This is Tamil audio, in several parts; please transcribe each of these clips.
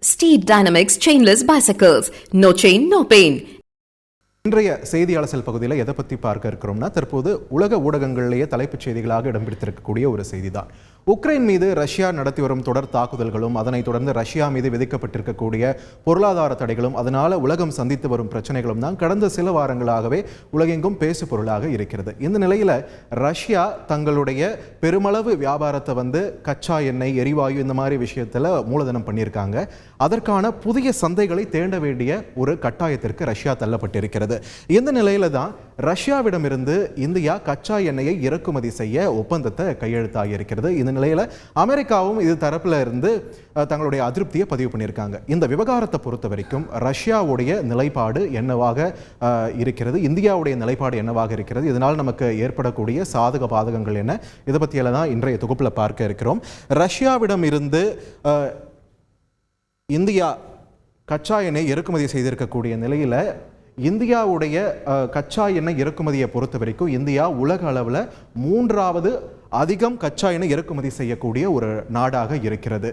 Steed Dynamics chainless bicycles. No chain, no pain. இன்றைய செய்தி அலசல் பகுதியில் எதை பற்றி பார்க்க இருக்கிறோம்னா, தற்போது உலக ஊடகங்களிலேயே தலைப்புச் செய்திகளாக இடம் பிடித்திருக்கக்கூடிய ஒரு செய்தி தான். உக்ரைன் மீது ரஷ்யா நடத்தி வரும் தொடர் தாக்குதல்களும், அதனைத் தொடர்ந்து ரஷ்யா மீது விதிக்கப்பட்டிருக்கக்கூடிய பொருளாதார தடைகளும், அதனால் உலகம் சந்தித்து வரும் பிரச்சனைகளும் தான் கடந்த சில வாரங்களாகவே உலகெங்கும் பேசு பொருளாக இருக்கிறது. இந்த நிலையில் ரஷ்யா தங்களுடைய பெருமளவு வியாபாரத்தை கச்சா எண்ணெய், எரிவாயு இந்த மாதிரி விஷயத்தில் மூலதனம் பண்ணியிருக்காங்க. அதற்கான புதிய சந்தைகளை தேட வேண்டிய ஒரு கட்டாயத்திற்கு ரஷ்யா தள்ளப்பட்டிருக்கிறது. இந்த நிலையில தான் ரஷ்யாவிடமிருந்து இந்தியா கச்சா எண்ணெயை இறக்குமதி செய்ய ஒப்பந்தத்தை கையெழுத்தாகி இருக்கிறது. இந்த நிலையில அமெரிக்காவும் இது தரப்புல இருந்து தங்களுடைய அதிருப்தியை பதிவு பண்ணியிருக்காங்க. இந்த விவகாரத்தை பொறுத்த வரைக்கும் ரஷ்யாவுடைய நிலைப்பாடு என்னவாக இருக்கிறது, இந்தியாவுடைய நிலைப்பாடு என்னவாக இருக்கிறது, இதனால் நமக்கு ஏற்படக்கூடிய சாதக பாதகங்கள் என்ன, இதை பற்றியெல்லாம் தான் இன்றைய தொகுப்புல பார்க்க இருக்கிறோம். ரஷ்யாவிடம் இருந்து இந்தியா கச்சா எண்ணெய் இறக்குமதி செய்திருக்கக்கூடிய நிலையில இந்தியாவுடைய கச்சா எண்ணெய் இறக்குமதியை பொறுத்த வரைக்கும் இந்தியா உலக அளவில் 3வது அதிகம் கச்சா எண்ணெய் இறக்குமதி செய்யக்கூடிய ஒரு நாடாக இருக்கிறது.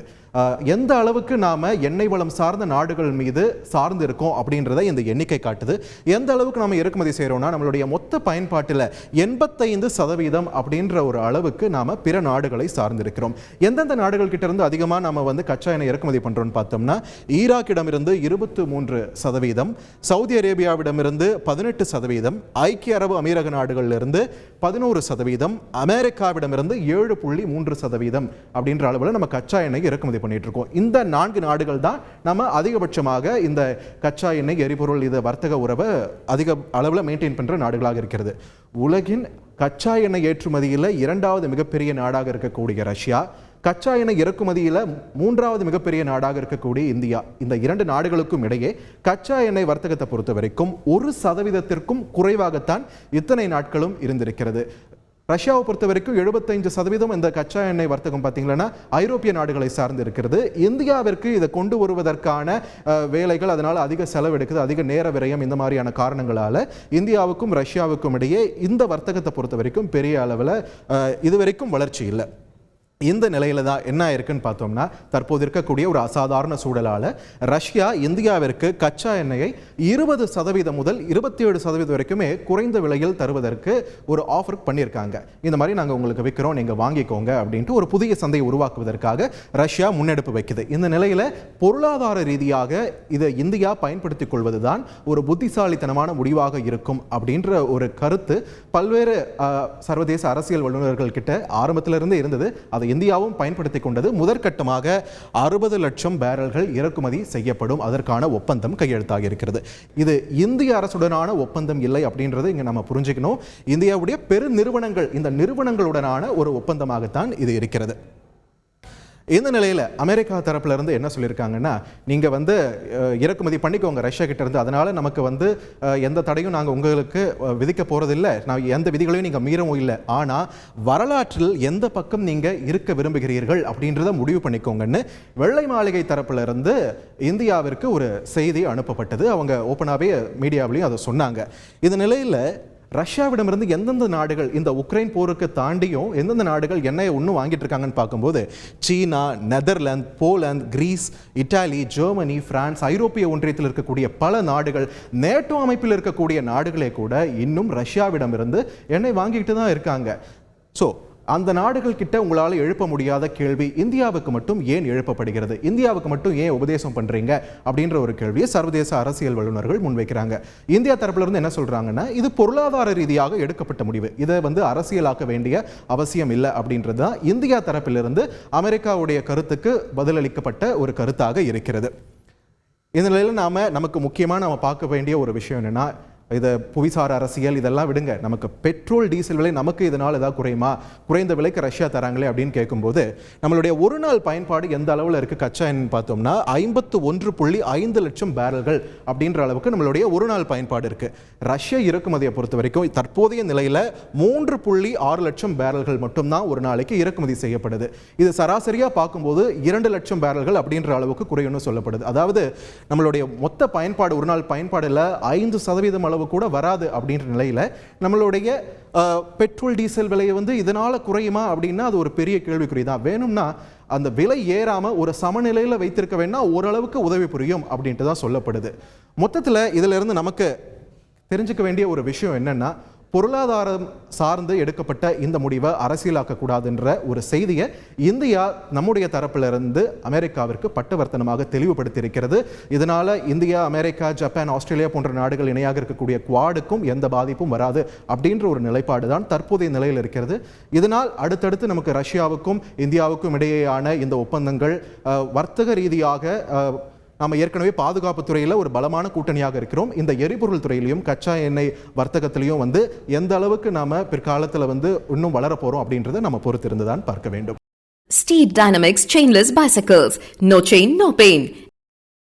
எந்த அளவுக்கு நாம எண்ணெய் வளம் சார்ந்த நாடுகள் மீது சார்ந்து இருக்கோம் அப்படின்றத இந்த எண்ணிக்கை காட்டுது. எந்த அளவுக்கு நாம இறக்குமதி செய்யறோம்னா, நம்மளுடைய மொத்த பயன்பாட்டில் 85% அப்படின்ற ஒரு அளவுக்கு நாம பிற நாடுகளை சார்ந்து இருக்கிறோம். எந்தெந்த நாடுகள் கிட்ட இருந்து அதிகமா நாம கச்சா எண்ணெய் இறக்குமதி பண்றோம்னு பார்த்தோம்னா, ஈராக்கிடமிருந்து 23%, சவுதி அரேபியாவிடமிருந்து 18%, ஐக்கிய அரபு அமீரக நாடுகளிலிருந்து 11%, அமெரிக்காவிடமிருந்து 7.3% அப்படின்ற அளவில் நம்ம கச்சா எண்ணெய் இறக்குமதி பண்ணிட்டு இருக்கோம். இந்த 4 நாடுகள் தான் நம்ம அதிகபட்சமாக இந்த கச்சா எண்ணெய், எரிபொருள், இது வர்த்தக உறவை அதிக அளவில் மெயின்டைன் பண்ற நாடுகளாக இருக்கிறது. உலகின் கச்சா எண்ணெய் ஏற்றுமதியில் 2வது மிகப்பெரிய நாடாக இருக்கக்கூடிய ரஷ்யா, கச்சா எண்ணெய் இறக்குமதியில் 3வது மிகப்பெரிய நாடாக இருக்கக்கூடிய இந்தியா, இந்த 2 நாடுகளுக்கும் இடையே கச்சா எண்ணெய் வர்த்தகத்தை பொறுத்த வரைக்கும் 1% குறைவாகத்தான் இத்தனை நாட்களும் இருந்திருக்கிறது. ரஷ்யாவை பொறுத்த வரைக்கும் 75% இந்த கச்சா எண்ணெய் வர்த்தகம் பார்த்தீங்கன்னா ஐரோப்பிய நாடுகளை சார்ந்து இருக்கிறது. இந்தியாவிற்கு இதை கொண்டு வருவதற்கான வேலைகள், அதனால் அதிக செலவு எடுக்குது, அதிக நேர விரயம், இந்த மாதிரியான காரணங்களால இந்தியாவுக்கும் ரஷ்யாவுக்கும் இடையே இந்த வர்த்தகத்தை பொறுத்த வரைக்கும் பெரிய அளவில் இதுவரைக்கும் வளர்ச்சி இல்லை. இந்த நிலையில தான் என்ன இருக்குன்னு பார்த்தோம்னா, தற்போது இருக்கக்கூடிய ஒரு அசாதாரண சூழலால ரஷ்யா இந்தியாவிற்கு கச்சா எண்ணெயை 20% முதல் 27% வரைக்குமே குறைந்த விலையில் தருவதற்கு ஒரு ஆஃபர் பண்ணியிருக்காங்க. இந்த மாதிரி நாங்கள் உங்களுக்கு விற்கிறோம், நீங்கள் வாங்கிக்கோங்க அப்படின்ட்டு ஒரு புதிய சந்தையை உருவாக்குவதற்காக ரஷ்யா முன்னெடுப்பு வைக்குது. இந்த நிலையில பொருளாதார ரீதியாக இதை இந்தியா பயன்படுத்திக் கொள்வதுதான் ஒரு புத்திசாலித்தனமான முடிவாக இருக்கும் அப்படின்ற ஒரு கருத்து பல்வேறு சர்வதேச அரசியல் வல்லுநர்கள் கிட்ட ஆரம்பத்திலிருந்து இருந்தது. அதை இந்தியாவும் பயன்படுத்தி கொண்டது. முதற்கட்டமாக 60 லட்சம் பேரல்கள் இறக்குமதி செய்யப்படும், அதற்கான ஒப்பந்தம் கையெழுத்தாக இருக்கிறது. இது இந்திய அரசுடனான ஒப்பந்தம் இல்லை அப்படின்றது இங்க நம்ம புரிஞ்சுக்கணும். இந்தியாவுடைய பெரு நிறுவனங்கள், இந்த நிறுவனங்களுடனான ஒரு ஒப்பந்தமாகத்தான் இது இருக்கிறது. இந்த நிலையில் அமெரிக்கா தரப்புல இருந்து என்ன சொல்லியிருக்காங்கன்னா, நீங்க இறக்குமதி பண்ணிக்கோங்க ரஷ்யா கிட்ட இருந்து, அதனால நமக்கு எந்த தடையும் நாங்கள் உங்களுக்கு விதிக்க போறதில்லை, நான் எந்த விதிகளையும் நீங்க மீறவும் இல்லை, ஆனா வரலாற்றில் எந்த பக்கம் நீங்க இருக்க விரும்புகிறீர்கள் அப்படின்றத முடிவு பண்ணிக்கோங்கன்னு வெள்ளை மாளிகை தரப்புல இருந்து இந்தியாவிற்கு ஒரு செய்தி அனுப்பப்பட்டது. அவங்க ஓப்பனாகவே மீடியாவிலையும் அதை சொன்னாங்க. இந்த நிலையில் ரஷ்யாவிடமிருந்து எந்தெந்த நாடுகள் இந்த உக்ரைன் போருக்கு தாண்டியும் எந்தெந்த நாடுகள் எண்ணெயை இன்னும் வாங்கிட்டு இருக்காங்கன்னு பார்க்கும்போது, China, Netherlands, Poland, Greece, Italy, Germany, France, ஐரோப்பிய ஒன்றியத்தில் இருக்கக்கூடிய பல நாடுகள், நேட்டோ அமைப்பில் இருக்கக்கூடிய நாடுகளே கூட இன்னும் ரஷ்யாவிடமிருந்து எண்ணெய் வாங்கிட்டு தான் இருக்காங்க. ஸோ அந்த நாடுகள் கிட்ட உங்களால் எழுப்ப முடியாத கேள்வி இந்தியாவுக்கு மட்டும் ஏன் எழுப்பப்படுகிறது, இந்தியாவுக்கு மட்டும் ஏன் உபதேசம் பண்றீங்க அப்படின்ற ஒரு கேள்வியை சர்வதேச அரசியல் வல்லுநர்கள் முன்வைக்கிறாங்க. இந்தியா தரப்புல இருந்து என்ன சொல்றாங்கன்னா, இது பொருளாதார ரீதியாக எடுக்கப்பட்ட முடிவு, இதை அரசியலாக்க வேண்டிய அவசியம் இல்லை அப்படின்றது தான் இந்தியா தரப்பிலிருந்து அமெரிக்காவுடைய கருத்துக்கு பதிலளிக்கப்பட்ட ஒரு கருத்தாக இருக்கிறது. இந்த நிலையில் நமக்கு முக்கியமாக நாம பார்க்க வேண்டிய ஒரு விஷயம் என்னன்னா, இதை புவிசார் அரசியல் இதெல்லாம் விடுங்க, நமக்கு பெட்ரோல் டீசல் விலை நமக்கு இதனால் ஏதாவது குறையுமா, குறைந்த விலைக்கு ரஷ்யா தராங்களே அப்படின்னு கேட்கும்போது, நம்மளுடைய ஒரு நாள் பயன்பாடு எந்த அளவில் இருக்கு கச்சா எண்ணெய் பார்த்தோம்னா 51.5 லட்சம் பேரல்கள் அப்படின்ற அளவுக்கு நம்மளுடைய ஒரு நாள் பயன்பாடு இருக்கு. ரஷ்ய இறக்குமதியை பொறுத்த வரைக்கும் தற்போதைய நிலையில 3.6 லட்சம் பேரல்கள் மட்டும்தான் ஒரு நாளைக்கு இறக்குமதி செய்யப்படுது. இது சராசரியா பார்க்கும்போது 2 லட்சம் பேரல்கள் அப்படின்ற அளவுக்கு குறையும்னு சொல்லப்படுது. அதாவது நம்மளுடைய மொத்த பயன்பாடு, ஒரு நாள் பயன்பாடுல 5% அளவு கூட வராது அப்படின்ற நிலையில நம்மளுடைய பெட்ரோல் டீசல் விலையை இதனால குறையுமா அப்படின்னா அது ஒரு பெரிய கேள்விக்குறி தான். வேணும்னா அந்த விலை ஏறாம ஒரு சமநிலையில வைத்திருக்க வேணா ஓரளவுக்கு உதவி புரியும் அப்படின்ட்டு தான் சொல்லப்படுது. மொத்தத்துல இதுல இருந்து நமக்கு தெரிஞ்சுக்க வேண்டிய ஒரு விஷயம் என்னன்னா, பொருளாதாரம் சார்ந்து எடுக்கப்பட்ட இந்த முடிவை அரசியலாக்க கூடாதுன்ற ஒரு செய்தியை இந்தியா நம்முடைய தரப்புல இருந்து அமெரிக்காவிற்கு பட்டவர்த்தனமாக தெளிவுபடுத்தி இருக்கிறது. இதனால இந்தியா, அமெரிக்கா, ஜப்பான், ஆஸ்திரேலியா போன்ற நாடுகள் இணையாக இருக்கக்கூடிய குவாடுக்கும் எந்த பாதிப்பும் வராது அப்படின்ற ஒரு நிலைப்பாடு தான் தற்போதைய நிலையில் இருக்கிறது. இதனால் அடுத்தடுத்து நமக்கு ரஷ்யாவுக்கும் இந்தியாவுக்கும் இடையேயான இந்த ஒப்பந்தங்கள் வர்த்தக ரீதியாக நம்ம ஏற்கனவே பாதுகாப்பு துறையில் ஒரு பலமான கூட்டணியாக இருக்கிறோம். இந்த எரிபொருள் துறையிலையும் கச்சா எண்ணெய் வர்த்தகத்திலையும் எந்த அளவுக்கு நாம பிற்காலத்தில் இன்னும் வளர போறோம் அப்படின்றத நம்ம பொறுத்திருந்து தான் பார்க்க வேண்டும். Steed Dynamics chainless bicycles. No chain, no pain.